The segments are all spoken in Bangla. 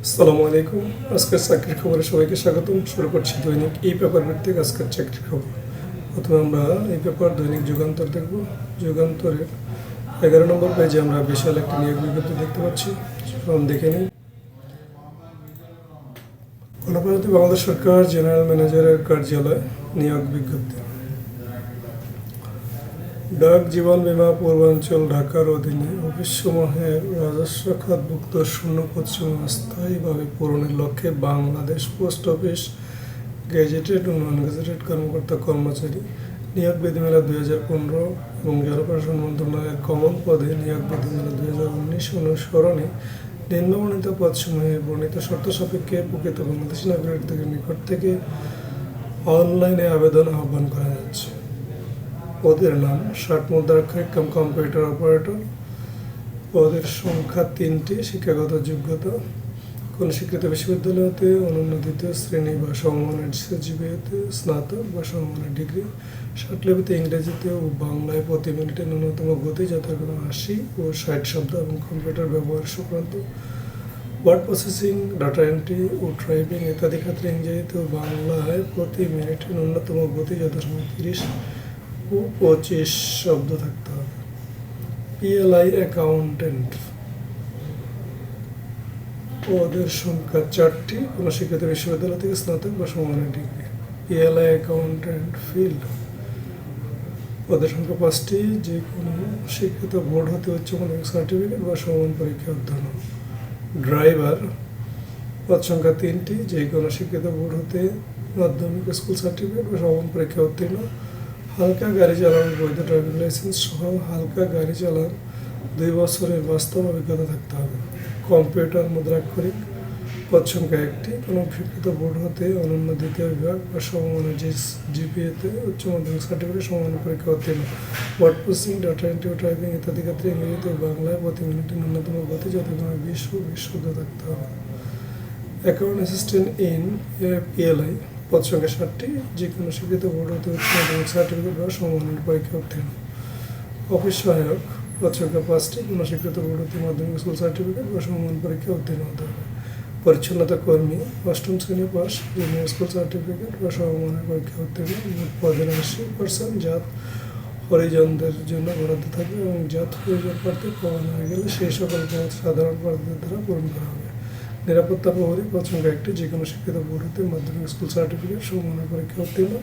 আসসালামু আলাইকুম। আজকের চাকরির খবরে সবাইকে স্বাগতম। শুরু করছি দৈনিক এই পেপার ভিত্তিক আজকের চাকরির খবর। প্রথমে আমরা এই পেপার দৈনিক যুগান্তর দেখব। যুগান্তরের 11 নম্বর পেজে আমরা বিশাল একটি নিয়োগ বিজ্ঞপ্তি দেখতে পাচ্ছি। দেখে নিই। গণপ্রজাতন্ত্রী বাংলাদেশ সরকার জেনারেল ম্যানেজারের কার্যালয় নিয়োগ বিজ্ঞপ্তি। ডাক জীবন বীমা পূর্বাঞ্চল ঢাকার অধীনে অফিসসমূহের রাজস্ব খাতভুক্ত শূন্য পদসমূহ স্থায়ীভাবে পূরণের লক্ষ্যে বাংলাদেশ পোস্ট অফিস গেজেটেড ও নন গেজেটেড কর্মকর্তা কর্মচারী নিয়োগ বিধিমালা 2015 এবং জনপ্রশাসন মন্ত্রণালয়ের কমন পদে নিয়োগ বিধিমালা 2019 অনুসরণে নিম্নবর্ণিত পদসমূহে বর্ণিত শর্ত সাপেক্ষে প্রকৃত বাংলাদেশী নাগরিকদের নিকট থেকে অনলাইনে আবেদন আহ্বান করা যাচ্ছে। পদের নাম 60 মুদ্রাক্ষরিক কম্পিউটার অপারেটর। পদের সংখ্যা 3টি। শিক্ষাগত যোগ্যতা কোন স্বীকৃত বিশ্ববিদ্যালয় হতে অনন্য দ্বিতীয় শ্রেণী বা সমমানের জিপিএতে স্নাতক বা সমমানের ডিগ্রি, ষাটলিপিতে ইংরেজিতে ও বাংলায় প্রতি মিনিটে ন্যূনতম গতি যথাক্রমে 80 ও 60 শব্দ এবং কম্পিউটার ব্যবহার সংক্রান্ত ওয়ার্ড প্রসেসিং, ডাটা এন্ট্রি ও টাইপিং ইত্যাদি ক্ষেত্রে ইংরেজিতে ও বাংলায় প্রতি মিনিটে ন্যূনতম গতি যথাক্রমে 30 ও 25 শব্দ থাকতে হবে। পিএলআই অ্যাকাউন্টেন্ট পদের সংখ্যা 4টি। কোনো শিক্ষিত বিশ্ববিদ্যালয় থেকে স্নাতক বা সমমানের ডিগ্রি। পিএলআই অ্যাকাউন্টেন্ট ফিল্ড পদের সংখ্যা 5টি। যে কোনো শিক্ষিত বোর্ড হতে উচ্চ মাধ্যমিক সার্টিফিকেট বা সমমান পরীক্ষা উত্তীর্ণ। ড্রাইভার পদ সংখ্যা 3টি। যে কোনো শিক্ষিত বোর্ড হতে মাধ্যমিক স্কুল সার্টিফিকেট বা সমমান পরীক্ষা উত্তীর্ণ। হালকা গাড়ি চালানোর বৈধ ড্রাইভিং লাইসেন্স সহ হালকা গাড়ি চালান 2 বছরের বাস্তব অভিজ্ঞতা থাকতে হবে। কম্পিউটার মুদ্রাক্ষরিক পদ সংখ্যা 1টি। কোনো স্বীকৃত বোর্ড হতে অনন্য দ্বিতীয় বিভাগ বা সমমানের জিপিএতে উচ্চ মাধ্যমিক সার্টিফিকেট সমমানের পরীক্ষা উত্তীর্ণ। ওয়ার্ড প্রসেসিং, ডাটা এন্ট্রি ও টাইপিং ইত্যাদি ক্ষেত্রে ইংরেজিতে ও বাংলায় প্রতি মিনিটে ন্যূনতম গতি যথাক্রমে 20 ও 20 শব্দ থাকতে হবে। অ্যাকাউন্ট অ্যাসিস্ট্যান্ট ইন পিএলআই পদ সংখ্যা 60টি। যে কোনো স্বীকৃত বোর্ড হতে উচ্চ মাধ্যমিক সার্টিফিকেট বা সমমানের পরীক্ষা উত্তীর্ণ। অফিস সহায়ক পদ সংখ্যা 5টি। কোনো স্বীকৃত বোর্ড হতে মাধ্যমিক স্কুল সার্টিফিকেট বা সমমান পরীক্ষা উত্তীর্ণ হতে হবে। পরিচ্ছন্নতা কর্মী 8ম শ্রেণী পাস, জুনিয়র স্কুল সার্টিফিকেট বা সমমানের পরীক্ষা উত্তীর্ণ। মোট পদের 80% জাত হরিজনদের জন্য বরাদ্দ থাকবে এবং জাত হরিজন প্রার্থী পাওয়া না গেলে সেই সকল পদ সাধারণ প্রার্থীদের দ্বারা পূরণ করা হবে। নিরাপত্তা প্রহরী পদ সংখ্যা 1টি। যে কোনো শিক্ষিত বোর্ড হতে মাধ্যমিক স্কুল সার্টিফিকেট সমমানের পরীক্ষা উত্তীর্ণ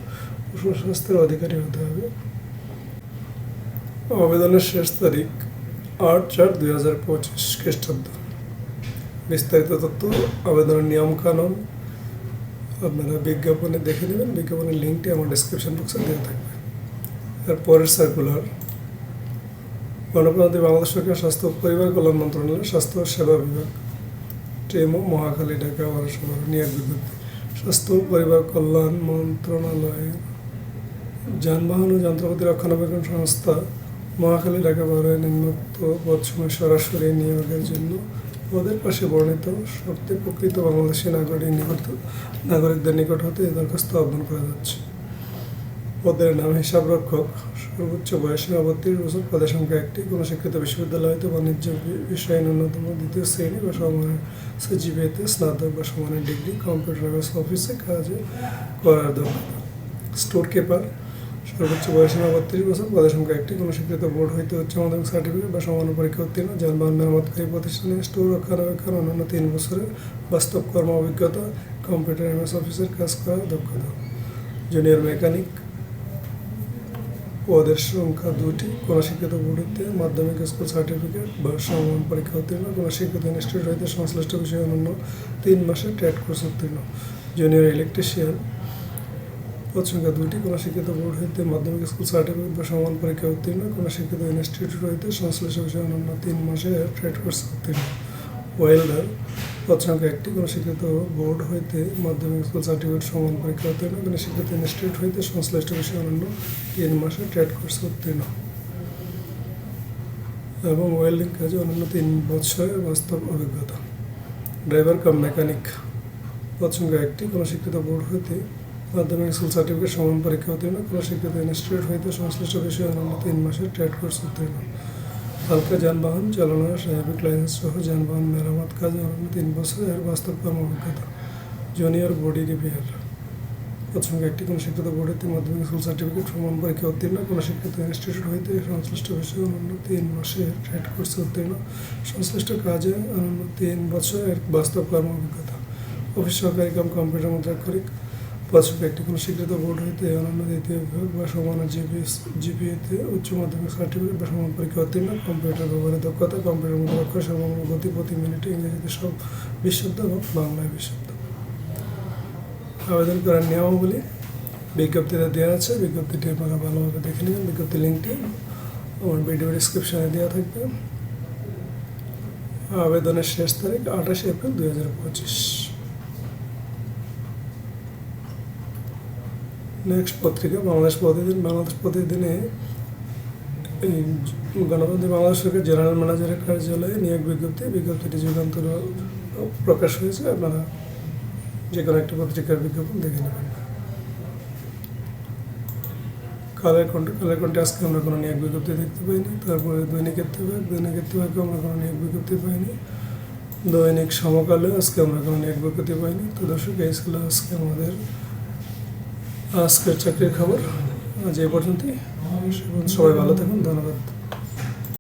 ও সুস্বাস্থ্যের অধিকারী হতে হবে। আবেদনের শেষ তারিখ 8/4/2025 খ্রিস্টাব্দ। বিস্তারিত তথ্য আবেদনের নিয়মকানুন আপনারা বিজ্ঞাপনে দেখে নেবেন। বিজ্ঞাপনের লিঙ্কটি আমার ডেসক্রিপশন বক্সে দেওয়া থাকবে। এরপরের সার্কুলার গণপ্রজাতন্ত্রী বাংলাদেশ সরকার স্বাস্থ্য ও পরিবার কল্যাণ মন্ত্রণালয় স্বাস্থ্য সেবা বিভাগ টেমো মহাখালী ঢাকা 12 নিয়োগ বিজ্ঞপ্তি। স্বাস্থ্য ও পরিবার কল্যাণ মন্ত্রণালয়ের যানবাহন ও যন্ত্রপাতি রক্ষণাবেক্ষণ সংস্থা মহাখালী ঢাকা 12 নিম্নোক্ত পদসমূহে সরাসরি নিয়োগের জন্য পদের পাশে বর্ণিত শর্তে প্রকৃত বাংলাদেশী নাগরিকদের নিকট হতে এই দরখাস্ত আহ্বান করা যাচ্ছে। পদের নাম হিসাবরক্ষক, সর্বোচ্চ বয়স সীমা 32 বছর, পদের সংখ্যা 1টি। কোনো শিক্ষিত বিশ্ববিদ্যালয় হতে বাণিজ্য বিষয়ে ন্যূনতম দ্বিতীয় শ্রেণী বা সমমানের জিপিএতে স্নাতক বা সমানের ডিগ্রি, কম্পিউটার অফিসে কাজে করার দক্ষতা। স্টোর কিপার সর্বোচ্চ বয়স সীমা 32 বছর, পদের সংখ্যা 1টি। কোনো স্বীকৃত বোর্ড হইতে উচ্চ মাধ্যমিক সার্টিফিকেট বা সমমানের পরীক্ষা উত্তীর্ণ। যানবাহন মেরামতকারী প্রতিষ্ঠানে স্টোর রক্ষণাবেক্ষণ অন্যান্য 3 বছরের বাস্তব কর্ম অভিজ্ঞতা, কম্পিউটার অফিসের কাজ করার দক্ষতা। জুনিয়র মেকানিক পদের সংখ্যা 2টি। কোনো শিক্ষিত বোর্ড হইতে মাধ্যমিক স্কুল সার্টিফিকেট বা সমমান পরীক্ষা উত্তীর্ণ। কোনো শিক্ষিত ইনস্টিটিউট হইতে সংশ্লিষ্ট বিষয়ে অন্যান্য 3 মাসের ট্রেড কোর্স উত্তীর্ণ। জুনিয়র ইলেকট্রিশিয়ান পদ সংখ্যা 2টি। কোনো শিক্ষিত বোর্ড হইতে মাধ্যমিক স্কুল সার্টিফিকেট বা সমান পরীক্ষা উত্তীর্ণ। কোনো শিক্ষিত ইনস্টিটিউট হইতে সংশ্লিষ্ট বিষয়ে অন্যান্য 3 মাসের ট্রেড কোর্স উত্তীর্ণ। ওয়েল্ডার পদ সংখ্যা 1টি। কোনো শিক্ষিত বোর্ড হইতে মাধ্যমিক স্কুল সার্টিফিকেট সমান পরীক্ষা উত্তীর্ণ। কোনো শিক্ষিত ইনস্টিটিউট হইতে সংশ্লিষ্ট বিষয়ে অন্যান্য 3 মাসের ট্রেড কোর্স উত্তীর্ণ এবং ওয়েল্ডিং কাজে অন্যান্য 3 বছরের বাস্তব অভিজ্ঞতা। ড্রাইভার কাম মেকানিক পদ সংখ্যা 1টি। কোনো শিক্ষিত বোর্ড হইতে মাধ্যমিক স্কুল সার্টিফিকেট সমান পরীক্ষা উত্তীর্ণ। কোনো শিক্ষিত ইনস্টিটিউট হইতে সংশ্লিষ্ট বিষয়ে অন্যান্য 3 মাসের ট্রেড কোর্স উত্তীর্ণ। হালকা যানবাহন চালানো স্বাভাবিক লাইসেন্স সহ যানবাহন মেরামত কাজ অনন্য 3 বছর এর বাস্তব কর্মঅভিজ্ঞতা। জুনিয়র বডি রিপেয়ার প্রথম একটি কোনো শিক্ষিত বোর্ড হইতে মাধ্যমিক স্কুল সার্টিফিকেট সমান পরীক্ষা উত্তীর্ণ, কোনো শিক্ষিত ইনস্টিটিউট হইতে সংশ্লিষ্ট বিষয়ে অনন্য 3 মাসের ট্রেড কোর্সে উত্তীর্ণ, সংশ্লিষ্ট কাজে অনন্য 3 বছরের বাস্তব কর্ম অভিজ্ঞতা। অফিস সহকারী কাম কম্পিউটার মুদ্রাক্ষরিক প্রথম একটি কোনো স্বীকৃত বোর্ড হইতে অনন্য দ্বিতীয় বিভাগ বা সমান জিপিএতে উচ্চ মাধ্যমিক সার্টিফিকেট বা সমান পরীক্ষা উত্তীর্ণ, কম্পিউটার ব্যবহারের দক্ষতা, কম্পিউটার মুদ্রাক্ষর সর্বনিম্ন গতি প্রতি মিনিটে ইংরেজিতে সব 20 শব্দ এবং বাংলায় 20 শব্দ। আবেদন করার নিয়মাবলী বিজ্ঞপ্তিতে দেওয়া আছে, বিজ্ঞপ্তিটি আপনারা ভালোভাবে দেখে নেবেন। বিজ্ঞপ্তির লিঙ্কটি আমার ভিডিও ডিসক্রিপশানে দেওয়া থাকবে। আবেদনের শেষ তারিখ 28 এপ্রিল 2025। নেক্সট পত্রিকা বাংলাদেশ প্রতিদিন। বাংলাদেশ প্রতিদিনে এই গণতন্ত্র বাংলাদেশ সরকার জেনারেল ম্যানেজারের কার্যালয়ে নিয়োগ বিজ্ঞপ্তিটি যুগান্তর প্রকাশ হয়েছে। আপনারা যে কোনো একটা পত্রিকার বিজ্ঞাপন দেখে নেবেন। কালের কণ্ঠে আজকে আমরা কোনো নিয়োগ বিজ্ঞপ্তি দেখতে পাইনি। তারপরে দৈনিকের বিভাগে আমরা কোনো নিয়োগ বিজ্ঞপ্তি পাইনি। দৈনিক সমকালে আজকে আমরা কোনো নিয়োগ বিজ্ঞপ্তি পাইনি। তো দর্শক, এই ছিল আজকে আমাদের আজকের চাকরির খবর। আজ এই পর্যন্তই। সবাই ভালো থাকুন, ধন্যবাদ।